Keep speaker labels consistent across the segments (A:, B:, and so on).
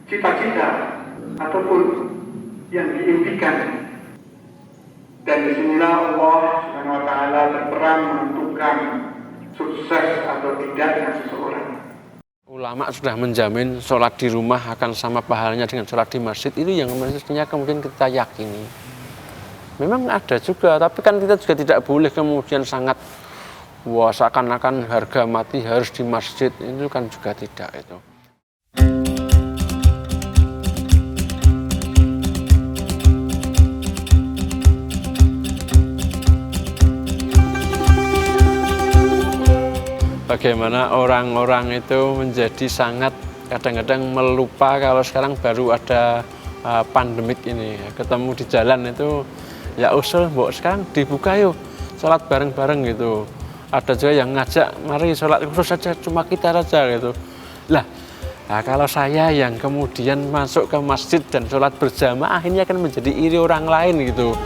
A: cita-cita ataupun yang diimpikan. Dan disinilah Allah Subhanahu wa Ta'ala berperan menentukan sukses atau tidaknya seseorang.
B: Ulama sudah menjamin sholat di rumah akan sama pahalanya dengan sholat di masjid. Itu yang mestinya kemudian kita yakini. Memang ada juga, tapi kan kita juga tidak boleh kemudian sangat wah seakan-akan harga mati harus di masjid. Itu kan juga tidak itu. Bagaimana orang-orang itu menjadi sangat kadang-kadang melupa kalau sekarang baru ada pandemik ini. Ketemu di jalan itu ya usul, mbok sekarang dibuka yuk sholat bareng-bareng gitu. Ada juga yang ngajak mari sholat khusus saja cuma kita saja gitu. Nah kalau saya yang kemudian masuk ke masjid dan sholat berjamaah ini akan menjadi iri orang lain gitu.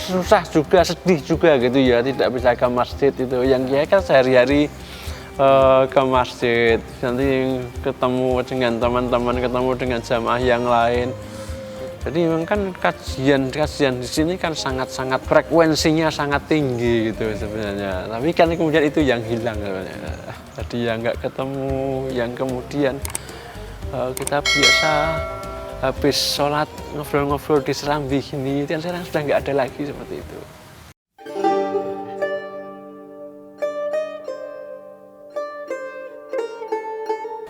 B: Susah juga, sedih juga gitu ya, tidak bisa ke masjid itu. Yang ya kan sehari-hari ke masjid, nanti ketemu dengan teman-teman, ketemu dengan jamaah yang lain. Jadi memang kan kajian di sini kan sangat-sangat frekuensinya sangat tinggi gitu sebenarnya. Tapi kan kemudian itu yang hilang sebenarnya. Jadi yang nggak ketemu, yang kemudian kita biasa habis sholat ngobrol-ngobrol di serambi ini, dan sekarang sudah nggak ada lagi seperti itu.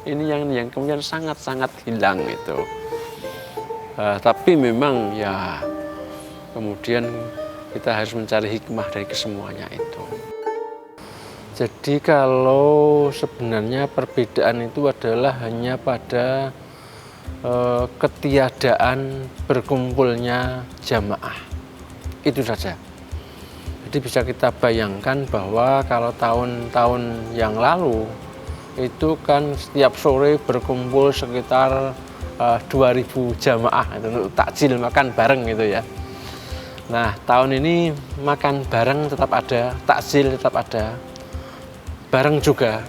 B: Ini yang kemudian sangat-sangat hilang itu. Tapi memang ya kemudian kita harus mencari hikmah dari kesemuanya itu. Jadi kalau sebenarnya perbedaan itu adalah hanya pada ketiadaan berkumpulnya jamaah, itu saja. Jadi bisa kita bayangkan bahwa kalau tahun-tahun yang lalu itu kan setiap sore berkumpul sekitar 2000 jamaah itu untuk takjil makan bareng gitu ya. Nah tahun ini makan bareng tetap ada, takjil tetap ada, bareng juga,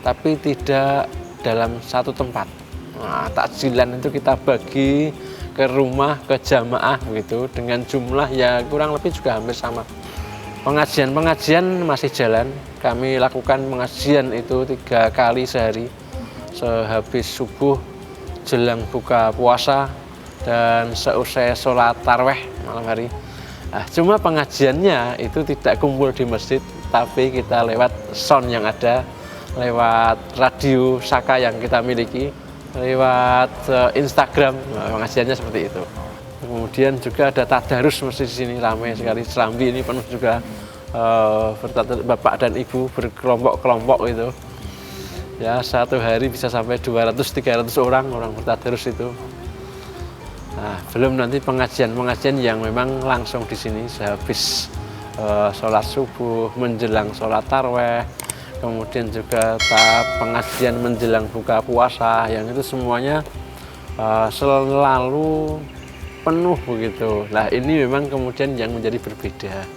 B: tapi tidak dalam satu tempat. Nah, takjilan itu kita bagi ke rumah, ke jamaah gitu dengan jumlah ya kurang lebih juga hampir sama. Pengajian masih jalan. Kami lakukan pengajian itu 3 kali sehari, sehabis subuh, jelang buka puasa, dan seusai sholat tarawih malam hari. Nah, cuma pengajiannya itu tidak kumpul di masjid, tapi kita lewat sound yang ada, lewat radio Saka yang kita miliki, lewat Instagram. Nah, pengajiannya seperti itu. Kemudian juga ada tadarus masih di sini, ramai sekali. Serambi ini penuh juga bapak dan ibu berkelompok-kelompok itu. Ya satu hari bisa sampai 200-300 orang bertadarus itu. Nah, belum nanti pengajian yang memang langsung di sini sehabis sholat subuh, menjelang sholat tarawih. Kemudian juga tahap pengajian menjelang buka puasa, yang itu semuanya selalu penuh begitu. Nah ini memang kemudian yang menjadi berbeda.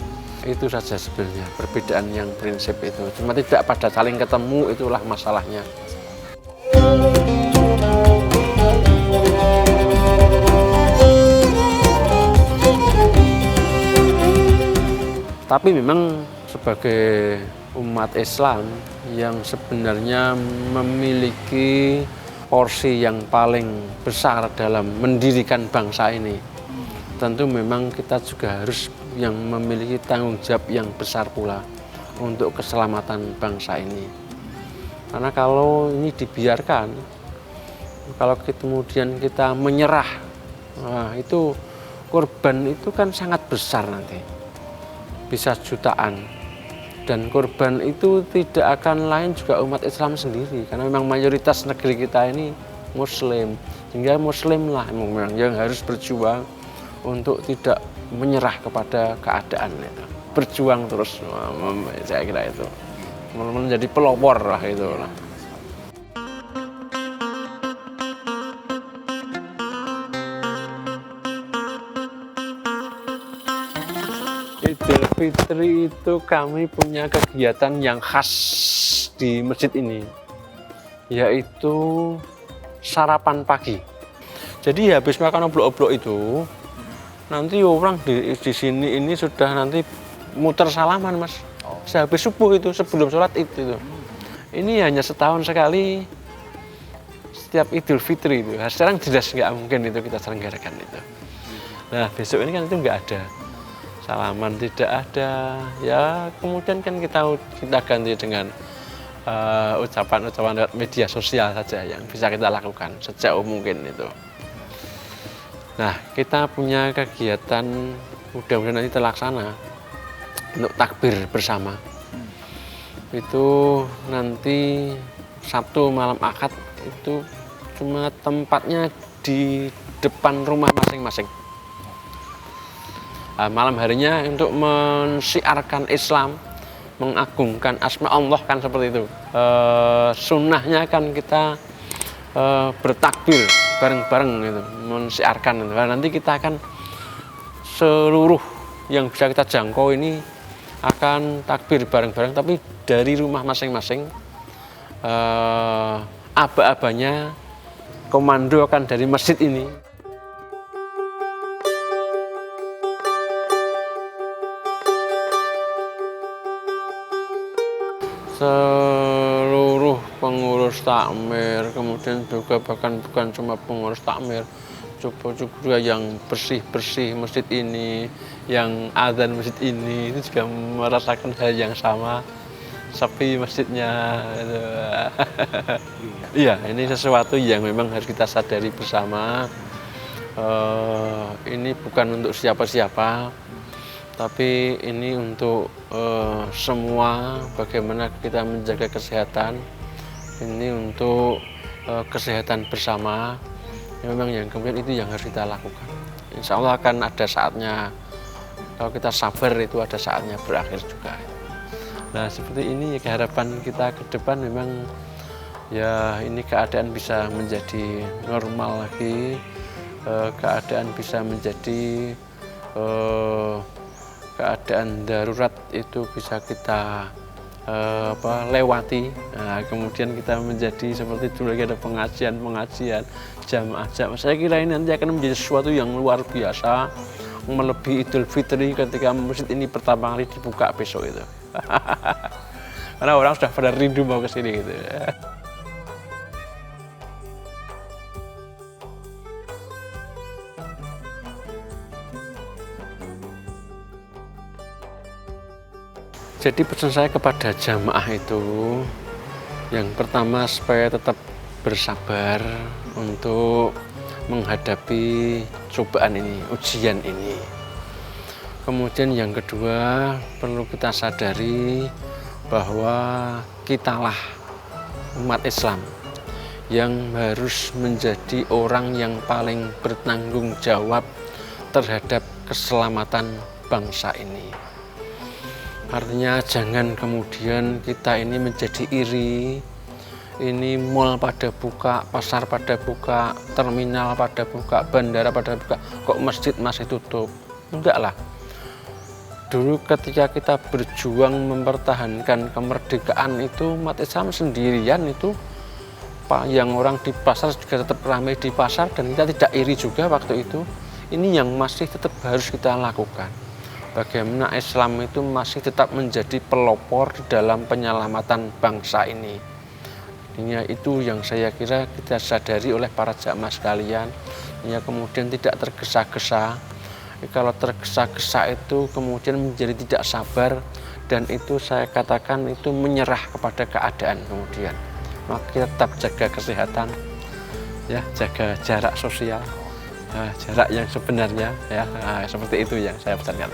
B: Itu saja sebenarnya perbedaan yang prinsip itu. Cuma tidak pada saling ketemu, itulah masalahnya. Tapi memang sebagai umat Islam yang sebenarnya memiliki porsi yang paling besar dalam mendirikan bangsa ini, tentu memang kita juga harus yang memiliki tanggung jawab yang besar pula untuk keselamatan bangsa ini. Karena kalau ini dibiarkan, kalau kemudian kita menyerah, nah itu korban itu kan sangat besar nanti, bisa jutaan. Dan korban itu tidak akan lain juga umat Islam sendiri, karena memang mayoritas negeri kita ini Muslim, sehingga Muslim lah memang yang harus berjuang untuk tidak menyerah kepada keadaan itu, berjuang terus. Saya kira itu menjadi pelopor lah itu lah. Idul Fitri itu kami punya kegiatan yang khas di masjid ini, yaitu sarapan pagi. Jadi habis makan oblok-oblok itu, nanti orang di sini ini sudah nanti muter salaman, Mas. Sehabis subuh itu, sebelum sholat itu. Ini hanya setahun sekali, setiap Idul Fitri itu. Sekarang jelas nggak mungkin itu kita selenggarakan itu. Nah besok ini kan itu nggak ada. Salaman tidak ada, ya kemudian kan kita ganti dengan ucapan-ucapan lewat media sosial saja yang bisa kita lakukan sejauh mungkin itu. Nah kita punya kegiatan mudah-mudahan nanti terlaksana untuk takbir bersama. Itu nanti Sabtu malam Akad itu cuma tempatnya di depan rumah masing-masing. Malam harinya untuk mensiarkan Islam, mengagungkan asma Allah kan seperti itu. Sunnahnya kan kita bertakbir bareng-bareng gitu, mensiarkan. Nah, nanti kita akan seluruh yang bisa kita jangkau ini akan takbir bareng-bareng, tapi dari rumah masing-masing. Aba-abanya komando akan dari masjid ini. Seluruh pengurus takmir, kemudian juga bahkan bukan cuma pengurus takmir, juga yang bersih-bersih masjid ini, yang azan masjid ini, itu juga merasakan hal yang sama, sepi masjidnya. Iya, ini sesuatu yang memang harus kita sadari bersama. Ini bukan untuk siapa-siapa, tapi ini untuk semua, bagaimana kita menjaga kesehatan. Ini untuk kesehatan bersama. Memang yang kemudian itu yang harus kita lakukan. Insya Allah akan ada saatnya, kalau kita sabar itu ada saatnya berakhir juga. Nah seperti ini harapan kita ke depan, memang ya ini keadaan bisa menjadi normal lagi, keadaan bisa menjadi keadaan darurat itu bisa kita lewati. Nah, kemudian kita menjadi seperti dulu lagi ada pengajian jamaah. Saya kira ini nanti akan menjadi sesuatu yang luar biasa, melebihi Idul Fitri ketika masjid ini pertama kali dibuka besok itu. Karena orang sudah pada rindu mau ke sini gitu. Jadi pesan saya kepada jamaah itu, yang pertama supaya tetap bersabar untuk menghadapi cobaan ini, ujian ini. Kemudian yang kedua, perlu kita sadari bahwa kitalah umat Islam yang harus menjadi orang yang paling bertanggung jawab terhadap keselamatan bangsa ini. Artinya jangan kemudian kita ini menjadi iri, ini mall pada buka, pasar pada buka, terminal pada buka, bandara pada buka, kok masjid masih tutup? Enggak lah. Dulu ketika kita berjuang mempertahankan kemerdekaan itu, umat Islam sendirian itu, yang orang di pasar juga tetap ramai di pasar, dan kita tidak iri juga waktu itu. Ini yang masih tetap harus kita lakukan. Bagaimana Islam itu masih tetap menjadi pelopor di dalam penyelamatan bangsa ini. Ini itu yang saya kira kita sadari oleh para jamaah sekalian. Ya, kemudian tidak tergesa-gesa. Kalau tergesa-gesa itu kemudian menjadi tidak sabar, dan itu saya katakan itu menyerah kepada keadaan kemudian. Maka kita tetap jaga kesehatan, ya, jaga jarak sosial. Jarak yang sebenarnya, ya, seperti itu yang saya pesankan.